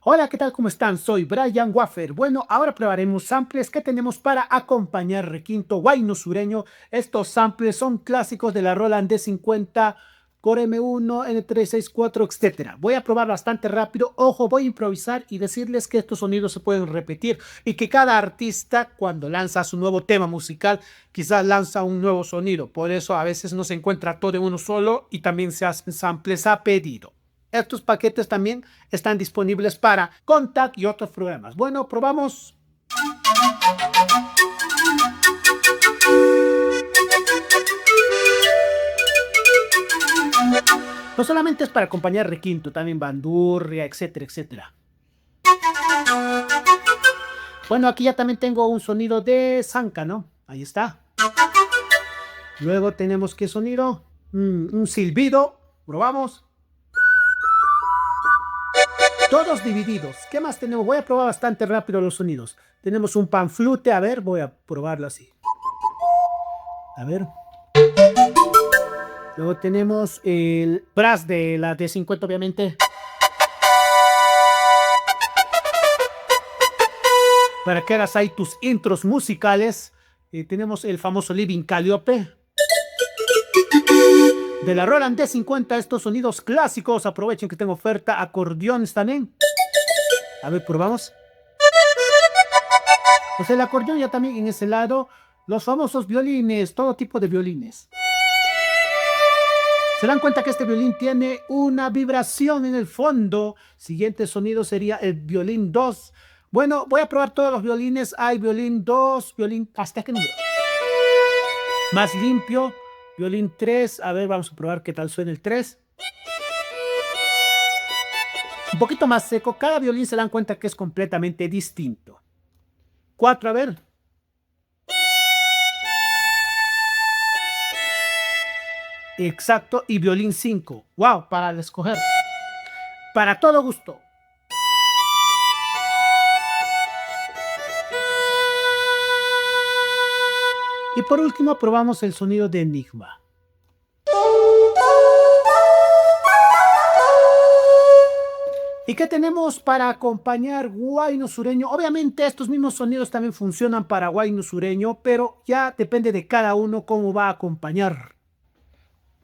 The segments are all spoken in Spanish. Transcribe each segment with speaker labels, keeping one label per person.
Speaker 1: Hola, ¿qué tal? ¿Cómo están? Soy Brian Waffer. Bueno, ahora probaremos samples que tenemos para acompañar requinto guayno sureño. Estos samples son clásicos de la Roland D50, Core M1, N364, etcétera. Voy a probar bastante rápido. Ojo, voy a improvisar y decirles que estos sonidos se pueden repetir y que cada artista, cuando lanza su nuevo tema musical, quizás lanza un nuevo sonido. Por eso a veces no se encuentra todo en uno solo y también se hacen samples a pedido. Estos paquetes también están disponibles para Contact y otros programas. Bueno, probamos. No solamente es para acompañar requinto, también bandurria, etcétera, etcétera. Bueno, aquí ya también tengo un sonido de zanca, ¿no? Ahí está. Luego tenemos ¿qué sonido? Un silbido. Probamos. Todos divididos. ¿Qué más tenemos? Voy a probar bastante rápido los sonidos. Tenemos un panflute. A ver, voy a probarlo así. A ver. Luego tenemos el brass de la D50, obviamente. Para que hagas ahí tus intros musicales. Tenemos el famoso Living Calliope. De la Roland D50, estos sonidos clásicos. Aprovechen que tengo oferta. Acordeones también. A ver, probamos. Pues el acordeón ya también en ese lado. Los famosos violines, todo tipo de violines. Se dan cuenta que este violín tiene una vibración en el fondo. Siguiente sonido sería el violín 2. Bueno, voy a probar todos los violines. Hay violín 2, violín... ¿Hasta qué número? Más limpio. Violín 3. A ver, vamos a probar qué tal suena el 3. Un poquito más seco. Cada violín se dan cuenta que es completamente distinto. 4, a ver. Exacto, y violín 5. Wow, para escoger. Para todo gusto. Y por último probamos el sonido de Enigma. ¿Y qué tenemos para acompañar guayno sureño? Obviamente estos mismos sonidos también funcionan para guayno sureño, pero ya depende de cada uno cómo va a acompañar.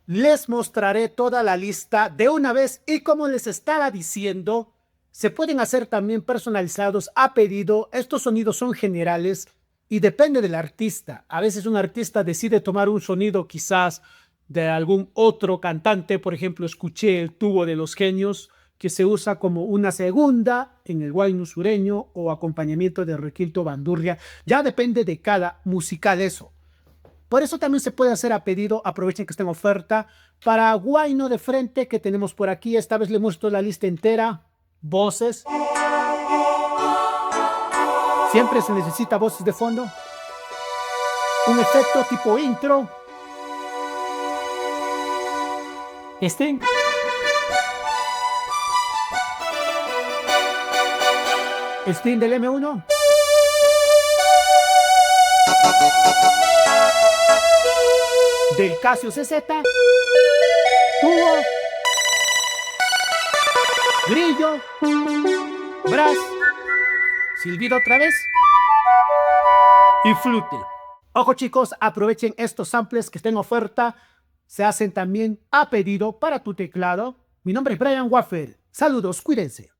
Speaker 1: Les mostraré toda la lista de una vez y como les estaba diciendo, se pueden hacer también personalizados a pedido. Estos sonidos son generales y depende del artista. A veces un artista decide tomar un sonido quizás de algún otro cantante. Por ejemplo, escuché el tubo de los genios, que se usa como una segunda en el guayno sureño o acompañamiento de requinto bandurria. Ya depende de cada musical eso. Por eso también se puede hacer a pedido. Aprovechen que está en oferta. Para guayno de frente que tenemos por aquí, esta vez le muestro la lista entera. Voces. Siempre se necesita voces de fondo. Un efecto tipo intro. String del M1. Del Casio CZ. Tubo. Grillo. Brass. Silbido otra vez. Y flute. Ojo chicos, aprovechen estos samples que estén en oferta. Se hacen también a pedido para tu teclado. Mi nombre es Brian Waffer. Saludos, cuídense.